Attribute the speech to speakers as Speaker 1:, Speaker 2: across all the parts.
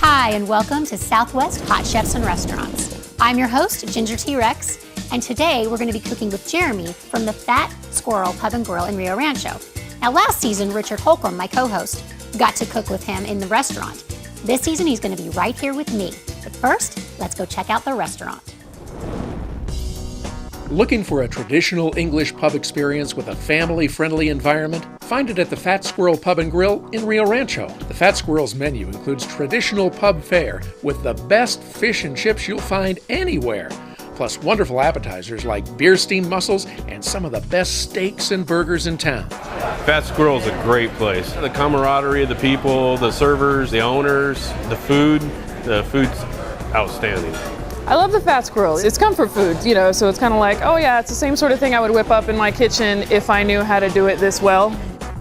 Speaker 1: Hi, and welcome to Southwest Hot Chefs and Restaurants. I'm your host, Ginger T-Rex, and today we're going to be cooking with Jeremy from the Fat Squirrel Pub and Grill in Rio Rancho. Now, last season, Richard Holcomb, my co-host, got to cook with him in the restaurant. This season, he's going to be right here with me. But first, let's go check out the restaurant.
Speaker 2: Looking for a traditional English pub experience with a family-friendly environment? Find it at the Fat Squirrel Pub and Grill in Rio Rancho. The Fat Squirrel's menu includes traditional pub fare with the best fish and chips you'll find anywhere, plus wonderful appetizers like beer steamed mussels and some of the best steaks and burgers in town.
Speaker 3: Fat Squirrel's a great place. The camaraderie of the people, the servers, the owners, the food's outstanding.
Speaker 4: I love the Fat Squirrel. It's comfort food, so it's kind of like, oh yeah, it's the same sort of thing I would whip up in my kitchen if I knew how to do it this well.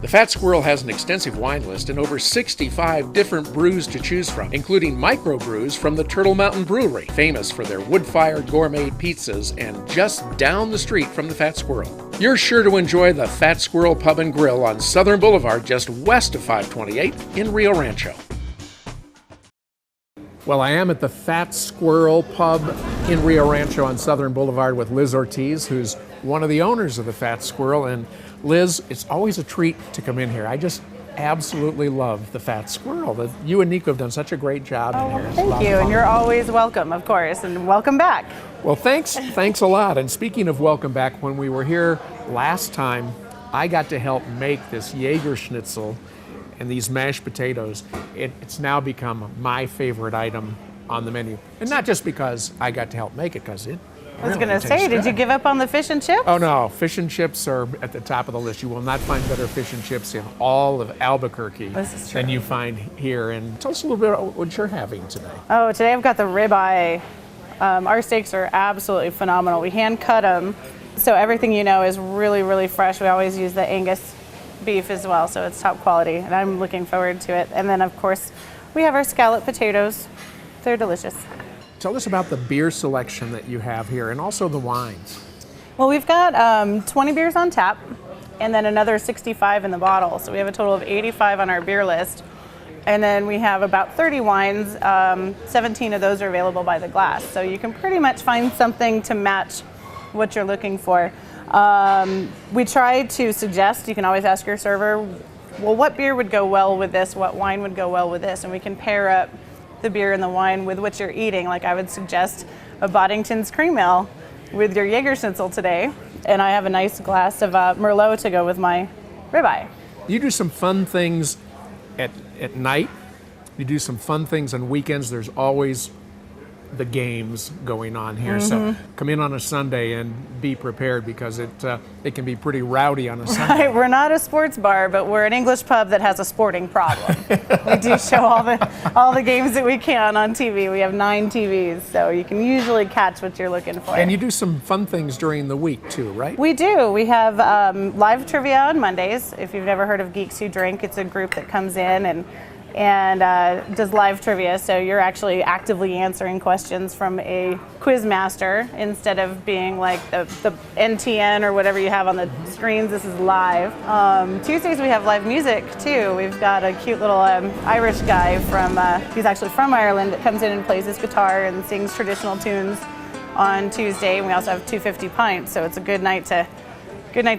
Speaker 2: The Fat Squirrel has an extensive wine list and over 65 different brews to choose from, including microbrews from the Turtle Mountain Brewery, famous for their wood-fired gourmet pizzas and just down the street from the Fat Squirrel. You're sure to enjoy the Fat Squirrel Pub and Grill on Southern Boulevard, just west of 528 in Rio Rancho. Well, I am at the Fat Squirrel Pub in Rio Rancho on Southern Boulevard with Liz Ortiz, who's one of the owners of the Fat Squirrel. And Liz, it's always a treat to come in here. I just absolutely love the Fat Squirrel. You and Nico have done such a great job in here.
Speaker 5: Thank you, and you're always welcome, of course, and welcome back.
Speaker 2: Well, thanks a lot. And speaking of welcome back, when we were here last time, I got to help make this Jaeger schnitzel and these mashed potatoes. It's now become my favorite item on the menu. And not just because I got to help make it, because it
Speaker 5: I was going to say, did you give up on the fish and chips?
Speaker 2: Oh no, fish and chips are at the top of the list. You will not find better fish and chips in all of Albuquerque than you find here. And tell us a little bit about what you're having today.
Speaker 5: Oh, today I've got the ribeye. Our steaks are absolutely phenomenal. We hand cut them, so everything is really, really fresh. We always use the Angus beef as well, so it's top quality, and I'm looking forward to it. And then, of course, we have our scallop potatoes. They're delicious.
Speaker 2: Tell us about the beer selection that you have here, and also the wines.
Speaker 5: Well, we've got 20 beers on tap, and then another 65 in the bottle. So we have a total of 85 on our beer list. And then we have about 30 wines. 17 of those are available by the glass. So you can pretty much find something to match what you're looking for. We try to suggest, you can always ask your server, well, what beer would go well with this? What wine would go well with this? And we can pair up the beer and the wine with what you're eating. Like I would suggest a Boddington's Cream Ale with your Jaeger schnitzel today. And I have a nice glass of Merlot to go with my ribeye.
Speaker 2: You do some fun things at night. You do some fun things on weekends. There's always the games going on here. So come in on a Sunday and be prepared, because it can be pretty rowdy on a Sunday.
Speaker 5: Right, we're not a sports bar, but we're an English pub that has a sporting problem. We do show all the games that we can on TV. We have 9 TVs, so you can usually catch what you're looking for.
Speaker 2: And you do some fun things during the week too, right?
Speaker 5: We do. We have live trivia on Mondays. If you've never heard of Geeks Who Drink, it's a group that comes in and does live trivia, so you're actually actively answering questions from a quiz master instead of being like the NTN or whatever you have on the screens. This is live. Tuesdays we have live music too. We've got a cute little Irish guy he's actually from Ireland, that comes in and plays his guitar and sings traditional tunes on Tuesday. And we also have 250 pints, so it's a good night to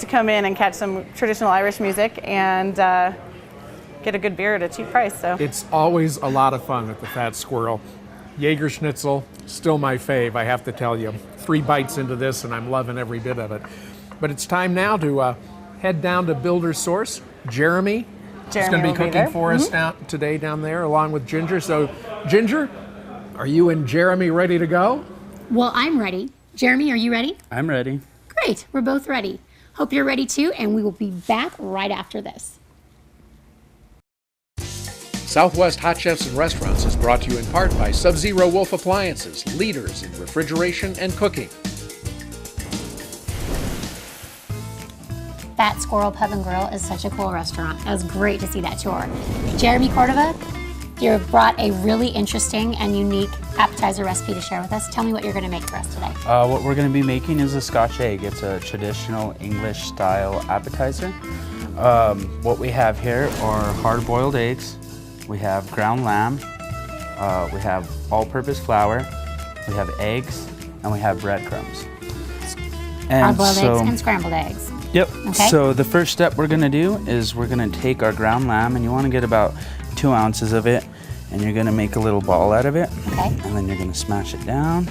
Speaker 5: come in and catch some traditional Irish music and get a good beer at a cheap price. So
Speaker 2: it's always a lot of fun at the Fat Squirrel. Jaeger schnitzel, still my fave, I have to tell you. 3 bites into this and I'm loving every bit of it. But it's time now to head down to Builder's Source. Jeremy is going to be cooking for us today down there, along with Ginger. So Ginger, are you and Jeremy ready to go?
Speaker 1: Well, I'm ready. Jeremy, are you ready?
Speaker 6: I'm ready.
Speaker 1: Great, we're both ready. Hope you're ready too, and we will be back right after this.
Speaker 2: Southwest Hot Chefs and Restaurants is brought to you in part by Sub-Zero Wolf Appliances, leaders in refrigeration and cooking.
Speaker 1: Fat Squirrel Pub and Grill is such a cool restaurant. It was great to see that tour. Jeremy Cordova, You brought a really interesting and unique appetizer recipe to share with us. Tell me what you're going to make for us today.
Speaker 6: What we're going to be making is a Scotch egg. It's a traditional English style appetizer. What we have here are hard-boiled eggs. We have ground lamb. We have all-purpose flour. We have eggs, and we have breadcrumbs.
Speaker 1: Hard-boiled eggs and scrambled eggs.
Speaker 6: Yep.
Speaker 1: Okay.
Speaker 6: So the first step we're going to do is we're going to take our ground lamb, and you want to get about 2 ounces of it, and you're going to make a little ball out of it.
Speaker 1: Okay.
Speaker 6: And then you're going to smash it down.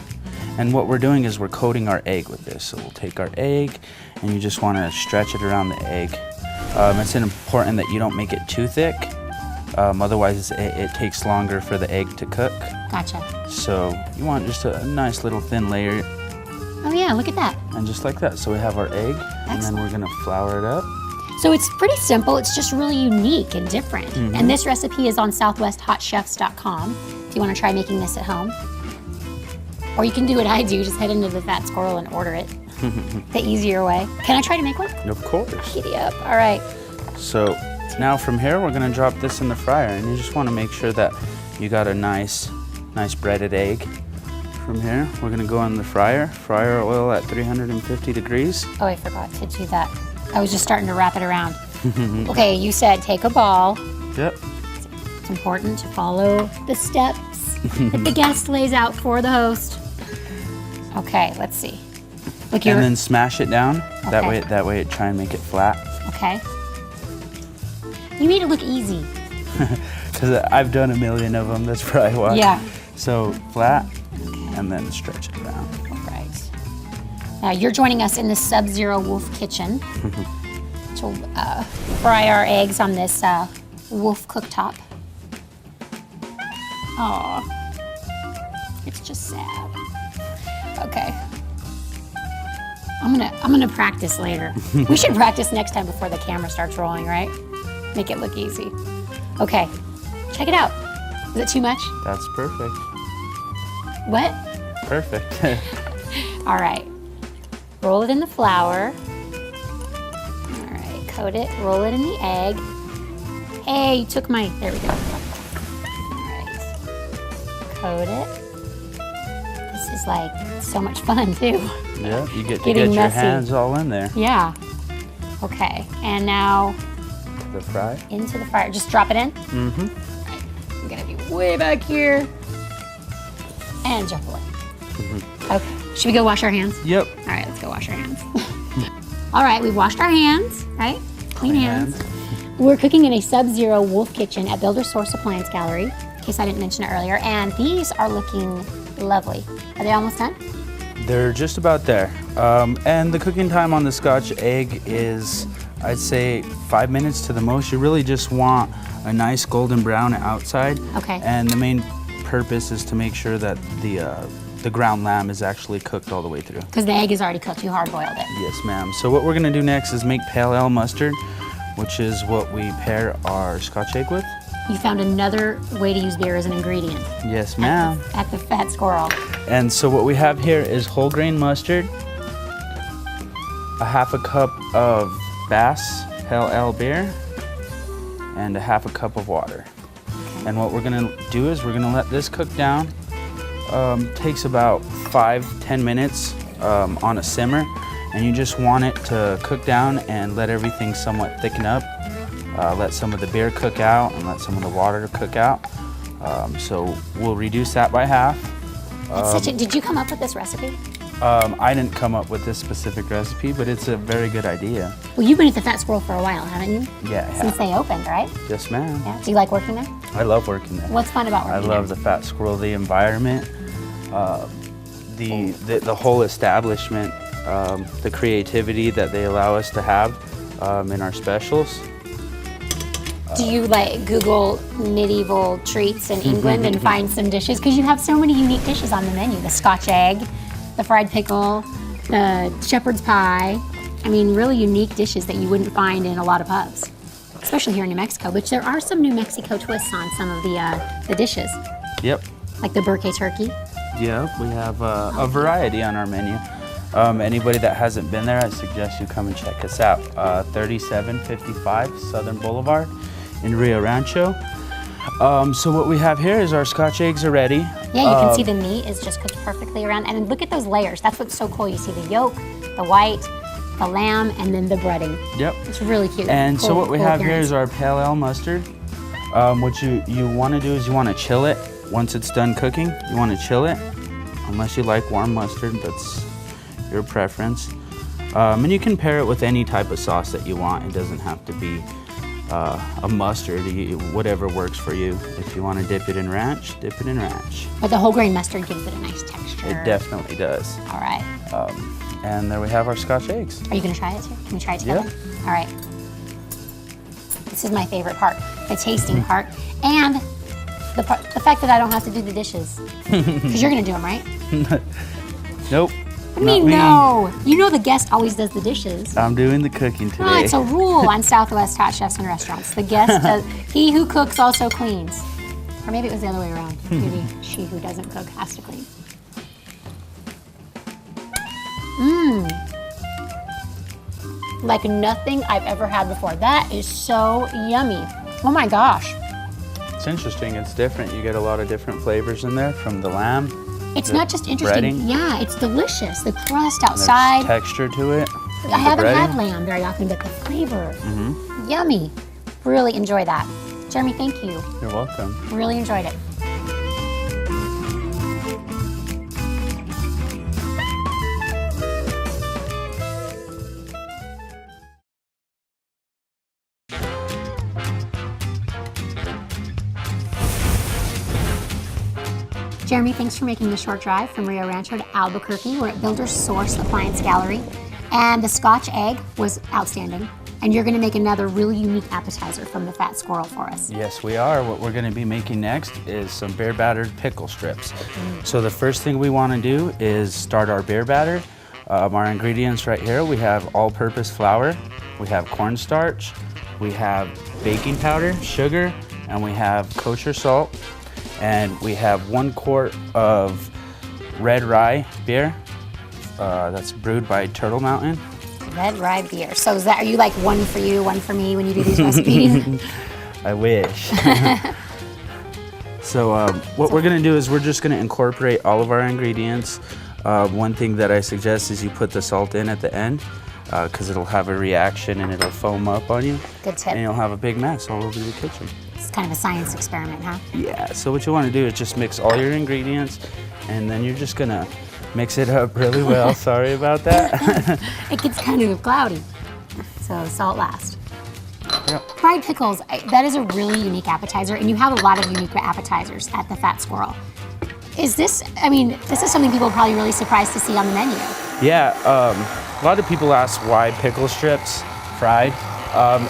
Speaker 6: And what we're doing is we're coating our egg with this. So we'll take our egg, and you just want to stretch it around the egg. It's important that you don't make it too thick. Otherwise, it takes longer for the egg to cook.
Speaker 1: Gotcha.
Speaker 6: So you want just a nice little thin layer.
Speaker 1: Oh yeah, look at that.
Speaker 6: And just like that. So we have our egg, and then we're going to flour it up.
Speaker 1: So it's pretty simple. It's just really unique and different. And this recipe is on southwesthotchefs.com if you want to try making this at home. Or you can do what I do, just head into the Fat Squirrel and order it. The easier way. Can I try to make one?
Speaker 6: Of course.
Speaker 1: Giddy up. All right.
Speaker 6: So now from here, we're going to drop this in the fryer, and you just want to make sure that you got a nice breaded egg. From here, we're going to go in the fryer oil at 350 degrees.
Speaker 1: Oh, I forgot to do that. I was just starting to wrap it around. Okay, you said take a ball.
Speaker 6: Yep.
Speaker 1: It's important to follow the steps that the guest lays out for the host. Okay, let's see. Look,
Speaker 6: And then smash it down.
Speaker 1: Okay.
Speaker 6: That way, try and make it flat.
Speaker 1: Okay. You made it look easy.
Speaker 6: Because I've done a million of them. That's probably why.
Speaker 1: Yeah.
Speaker 6: So flat, and then stretch it around.
Speaker 1: All right. Now you're joining us in the Sub-Zero Wolf kitchen to fry our eggs on this Wolf cooktop. Aw, it's just sad. Okay. I'm gonna practice later. We should practice next time before the camera starts rolling, right? Make it look easy. Okay, check it out. Is it too much?
Speaker 6: That's perfect.
Speaker 1: What?
Speaker 6: Perfect.
Speaker 1: All right. Roll it in the flour. All right, coat it, roll it in the egg. Hey, you took my, there we go. All right, coat it. This is like so much fun too.
Speaker 6: Yeah, you get to
Speaker 1: Getting
Speaker 6: get your
Speaker 1: messy.
Speaker 6: hands all in there.
Speaker 1: Yeah. Okay, and now
Speaker 6: The fry.
Speaker 1: into the fryer. Just drop it in.
Speaker 6: Mm-hmm.
Speaker 1: I'm gonna be way back here. And jump away. Okay, should we go wash our hands?
Speaker 6: Yep.
Speaker 1: All right, let's go wash our hands. All right, we've washed our hands, right? Clean hands. We're cooking in a Sub-Zero Wolf kitchen at Builder Source Appliance Gallery, in case I didn't mention it earlier. And these are looking lovely. Are they almost done?
Speaker 6: They're just about there. And the cooking time on the Scotch egg is, I'd say, 5 minutes to the most. You really just want a nice golden brown outside.
Speaker 1: Okay.
Speaker 6: And the main purpose is to make sure that the ground lamb is actually cooked all the way through.
Speaker 1: Because the egg is already cooked, you hard-boiled it.
Speaker 6: Yes, ma'am. So what we're gonna do next is make pale ale mustard, which is what we pair our Scotch egg with.
Speaker 1: You found another way to use beer as an ingredient.
Speaker 6: Yes, ma'am.
Speaker 1: At the Fat Squirrel.
Speaker 6: And so what we have here is whole grain mustard, a half a cup of Bass Pale Ale beer, and a half a cup of water. And what we're gonna do is we're gonna let this cook down. Takes about 5-10 minutes on a simmer, and you just want it to cook down and let everything somewhat thicken up. Let some of the beer cook out and let some of the water cook out. So we'll reduce that by half.
Speaker 1: Did you come up with this recipe?
Speaker 6: I didn't come up with this specific recipe, but it's a very good idea.
Speaker 1: Well, you've been at the Fat Squirrel for a while, haven't you?
Speaker 6: Yeah, I
Speaker 1: Since
Speaker 6: have.
Speaker 1: they opened, right?
Speaker 6: Yes, ma'am.
Speaker 1: Yeah. Do you like working there?
Speaker 6: I love working there.
Speaker 1: What's fun about
Speaker 6: I
Speaker 1: working
Speaker 6: love
Speaker 1: there?
Speaker 6: the Fat Squirrel, the environment, the whole establishment, the creativity that they allow us to have in our specials.
Speaker 1: Do you like Google medieval treats in England and find some dishes? Because you have so many unique dishes on the menu. The Scotch egg, the fried pickle, the shepherd's pie. I mean, really unique dishes that you wouldn't find in a lot of pubs, especially here in New Mexico, which there are some New Mexico twists on some of the dishes,
Speaker 6: Yep.
Speaker 1: like the Burke turkey.
Speaker 6: Yep, we have a variety on our menu. Anybody that hasn't been there, I suggest you come and check us out. 3755 Southern Boulevard in Rio Rancho. So what we have here is our Scotch eggs are ready.
Speaker 1: Yeah, you can see the meat is just cooked perfectly around. And look at those layers. That's what's so cool. You see the yolk, the white, the lamb, and then the breading.
Speaker 6: Yep.
Speaker 1: It's really cute.
Speaker 6: And so what we have here
Speaker 1: appearance.
Speaker 6: is our pale ale mustard. What you want to do is you want to chill it. Once it's done cooking, you want to chill it. Unless you like warm mustard, that's your preference. And you can pair it with any type of sauce that you want. It doesn't have to be a mustard, whatever works for you. If you want to dip it in ranch, dip it in ranch.
Speaker 1: But the whole grain mustard gives it a nice texture.
Speaker 6: It definitely does.
Speaker 1: All right.
Speaker 6: And there we have our Scotch eggs.
Speaker 1: Are you going to try it too? Can we try it together?
Speaker 6: Yeah.
Speaker 1: All right. This is my favorite part, the tasting part, and the fact that I don't have to do the dishes. Because you're going to do them, right?
Speaker 6: Nope.
Speaker 1: What do you mean, no? You know the guest always does the dishes.
Speaker 6: I'm doing the cooking today.
Speaker 1: Oh, it's a rule on Southwest Hot Chefs and Restaurants. The guest does, he who cooks also cleans. Or maybe it was the other way around. Maybe she who doesn't cook has to clean. Like nothing I've ever had before. That is so yummy. Oh my gosh.
Speaker 6: It's interesting, it's different. You get a lot of different flavors in there from the lamb.
Speaker 1: It's not just interesting.
Speaker 6: breading.
Speaker 1: Yeah, it's delicious. The crust
Speaker 6: There's
Speaker 1: outside.
Speaker 6: texture to it.
Speaker 1: I haven't had
Speaker 6: breading.
Speaker 1: lamb very often, but the flavor. Yummy. Really enjoy that. Jeremy, thank you.
Speaker 6: You're welcome.
Speaker 1: Really enjoyed it. Jeremy, thanks for making the short drive from Rio Rancho to Albuquerque. We're at Builder's Source Appliance Gallery. And the Scotch egg was outstanding. And you're gonna make another really unique appetizer from the Fat Squirrel for us.
Speaker 6: Yes, we are. What we're going to be making next is some beer battered pickle strips. So the first thing we want to do is start our beer batter. Our ingredients right here, we have all-purpose flour, we have cornstarch, we have baking powder, sugar, and we have kosher salt. And we have 1 quart of red rye beer that's brewed by Turtle Mountain.
Speaker 1: Red rye beer. So is that, are you like one for you, one for me when you do these recipes?
Speaker 6: I wish. So what we're gonna do is we're just gonna incorporate all of our ingredients. One thing that I suggest is you put the salt in at the end because it'll have a reaction and it'll foam up on you.
Speaker 1: Good tip.
Speaker 6: And you'll have a big mess all over your kitchen.
Speaker 1: It's kind of a science experiment, huh?
Speaker 6: Yeah, so what you wanna do is just mix all your ingredients and then you're just gonna mix it up really well. Sorry about that.
Speaker 1: It gets kind of cloudy, so salt last.
Speaker 6: Yep.
Speaker 1: Fried pickles, that is a really unique appetizer, and you have a lot of unique appetizers at the Fat Squirrel. Is this, I mean, this is something people are probably really surprised to see on the menu.
Speaker 6: Yeah, a lot of people ask why pickle strips fried.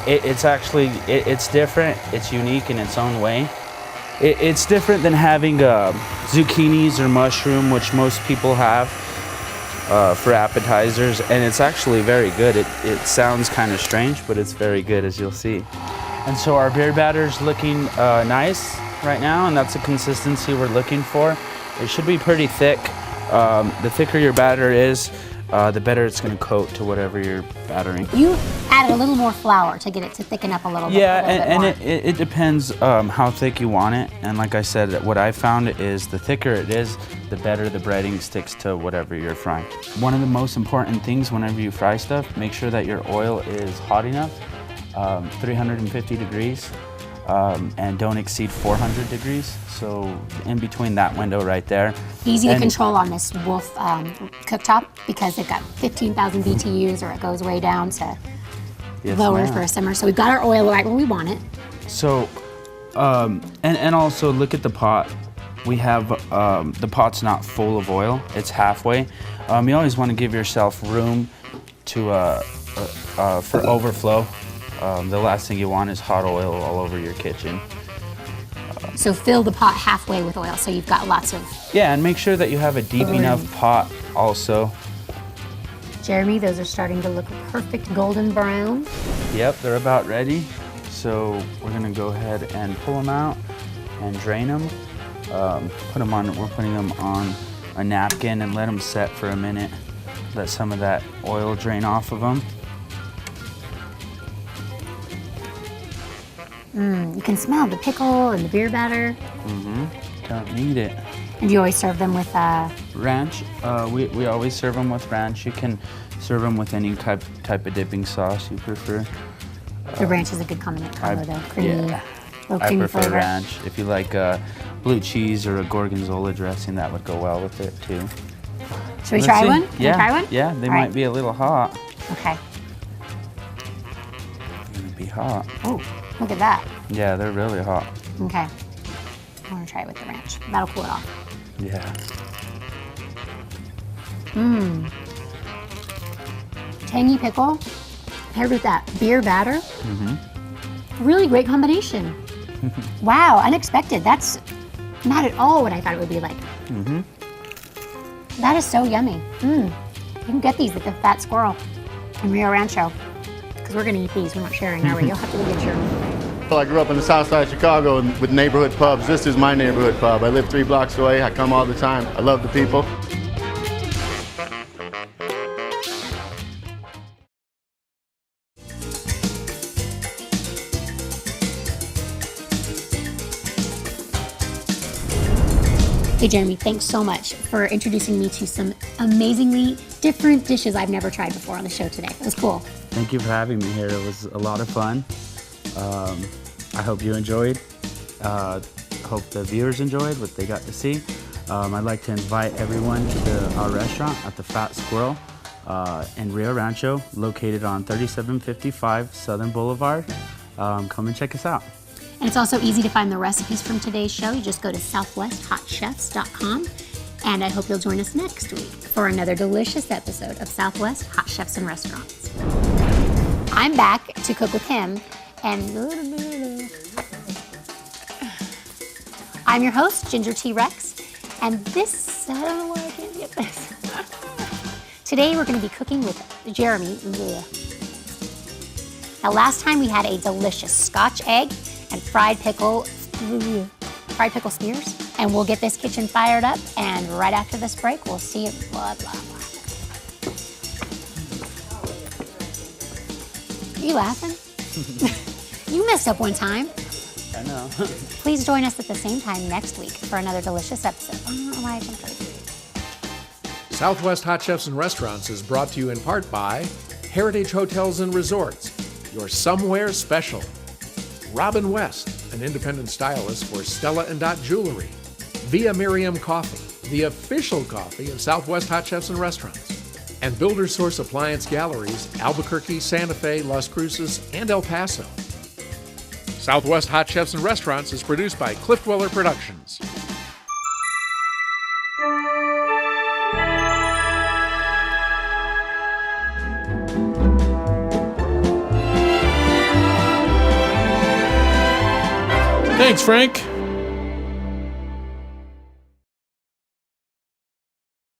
Speaker 6: It's actually, it's different, it's unique in its own way. It's different than having zucchinis or mushroom, which most people have for appetizers, and it's actually very good. It sounds kind of strange, but it's very good, as you'll see. And so our beer batter's looking nice right now, and that's the consistency we're looking for. It should be pretty thick. The thicker your batter is, the better it's going to coat to whatever you're battering.
Speaker 1: You added a little more flour to get it to thicken up a little bit.
Speaker 6: Yeah,
Speaker 1: a little
Speaker 6: and
Speaker 1: bit more.
Speaker 6: it depends how thick you want it. And like I said, what I found is the thicker it is, the better the breading sticks to whatever you're frying. One of the most important things whenever you fry stuff, make sure that your oil is hot enough, 350 degrees, and don't exceed 400 degrees. So in between that window right there.
Speaker 1: Easy to control on this Wolf cooktop because they've got 15,000 BTUs, or it goes way down to lower
Speaker 6: ma'am.
Speaker 1: for a simmer. So we've got our oil right where we want it.
Speaker 6: So, and also look at the pot. We have, the pot's not full of oil, it's halfway. You always want to give yourself room to, for overflow. The last thing you want is hot oil all over your kitchen.
Speaker 1: So fill the pot halfway with oil so you've got lots of...
Speaker 6: Yeah, and make sure that you have a deep enough pot also.
Speaker 1: Jeremy, those are starting to look perfect golden brown.
Speaker 6: Yep, they're about ready. So we're gonna go ahead and pull them out and drain them. We're putting them on a napkin and let them set for a minute. Let some of that oil drain off of them.
Speaker 1: You can smell the pickle and the beer batter.
Speaker 6: Don't need it.
Speaker 1: And you always serve them with
Speaker 6: Ranch, we always serve them with ranch. You can serve them with any type of dipping sauce you prefer.
Speaker 1: the ranch is a good condiment combo though. Creamy,
Speaker 6: Yeah.
Speaker 1: little
Speaker 6: I
Speaker 1: creamy
Speaker 6: prefer
Speaker 1: flavor.
Speaker 6: ranch. If you like blue cheese or a gorgonzola dressing, that would go well with it too.
Speaker 1: Should we
Speaker 6: Let's
Speaker 1: try
Speaker 6: see.
Speaker 1: one? Can we
Speaker 6: Yeah,
Speaker 1: try one?
Speaker 6: yeah, they
Speaker 1: All
Speaker 6: might
Speaker 1: right.
Speaker 6: be a little hot.
Speaker 1: Okay.
Speaker 6: They're gonna be hot.
Speaker 1: Oh, look at that.
Speaker 6: Yeah, they're really hot.
Speaker 1: Okay. I want to try it with the ranch. That'll cool it off.
Speaker 6: Yeah.
Speaker 1: Tangy pickle paired with that beer batter. Really great combination. Wow, unexpected. That's not at all what I thought it would be like. That is so yummy. You can get these at the Fat Squirrel in Rio Rancho. Because we're going to eat these. We're not sharing, are we? You'll have to go get your own.
Speaker 7: Well, I grew up in the south side of Chicago and with neighborhood pubs. This is my neighborhood pub. I live 3 blocks away. I come all the time. I love the people.
Speaker 1: Hey, Jeremy, thanks so much for introducing me to some amazingly different dishes I've never tried before on the show today. It was cool.
Speaker 6: Thank you for having me here. It was a lot of fun. I hope you enjoyed. Hope the viewers enjoyed what they got to see. I'd like to invite everyone to our restaurant at the Fat Squirrel in Rio Rancho, located on 3755 Southern Boulevard. Come and check us out.
Speaker 1: And it's also easy to find the recipes from today's show. You just go to southwesthotchefs.com. And I hope you'll join us next week for another delicious episode of Southwest Hot Chefs and Restaurants. I'm back to cook with him, and I'm your host, Ginger T. Rex, and this, I don't know why I can't get this. Today we're going to be cooking with Jeremy. Now last time we had a delicious Scotch egg and fried pickle spears, and we'll get this kitchen fired up, and right after this break we'll see it. Blah, blah, blah. Are you laughing? You messed up one time.
Speaker 6: I know.
Speaker 1: Please join us at the same time next week for another delicious episode. I don't know why I jumped over.
Speaker 2: Southwest Hot Chefs and Restaurants is brought to you in part by Heritage Hotels and Resorts, your somewhere special. Robin West, an independent stylist for Stella & Dot Jewelry. Via Miriam Coffee, the official coffee of Southwest Hot Chefs and Restaurants. And Builder Source Appliance Galleries, Albuquerque, Santa Fe, Las Cruces, and El Paso. Southwest Hot Chefs and Restaurants is produced by Cliff Dweller Productions. Thanks, Frank.